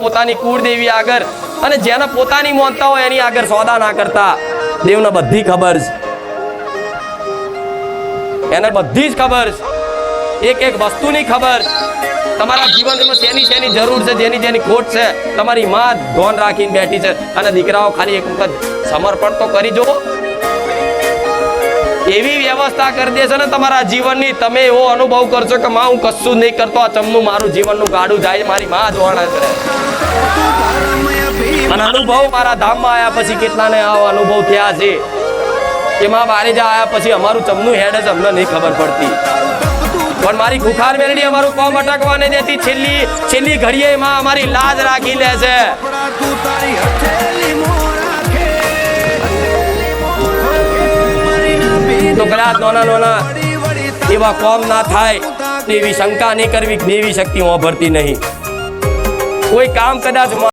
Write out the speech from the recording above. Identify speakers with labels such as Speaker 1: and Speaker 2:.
Speaker 1: પોતાની કુળદેવી આગળ અને જેને પોતાની માનતા હોય એની આગળ સોદા ના કરતા. દેવને બધી ખબર છે, એને બધી જ ખબર છે, એક એક વસ્તુની ખબર. તમારા જીવનમાં શેની શેની જરૂર છે, જેની જેની ખોટ છે, તમારી માં ધોન રાખીને બેઠી છે. અને દીકરાઓ ખાલી એક વખત સમર્પણ તો કરી જુઓ. એવી વ્યવસ્થા કરી દેશે ને તમારા જીવનની, તમે એવો અનુભવ કરશો કે માં હું કશું જ નહીં કરતો, આ ચમનું મારું જીવનનું ગાડું જાય, મારી માં જોવાના કરે. અને અનુભવ મારા ધામમાં આવ્યા પછી કેટલાને આવો અનુભવ થયા છે કે માં બારે જા આવ્યા પછી અમારું ચમનું હેડ છે, અમને નહીં ખબર પડતી. પણ મારી ખુખાર મેલડી અમારું કોમ અટકવા નહીં દેતી. છેલ્લી ઘડીએ માં અમારી લાજ રાખી લે છે. તો કદાચ નાના એવા કોમ ના થાય એવી શંકા નહીં કરવી. દેવી શક્તિ વાપરતી નહીં. કોઈ કામ કદાચ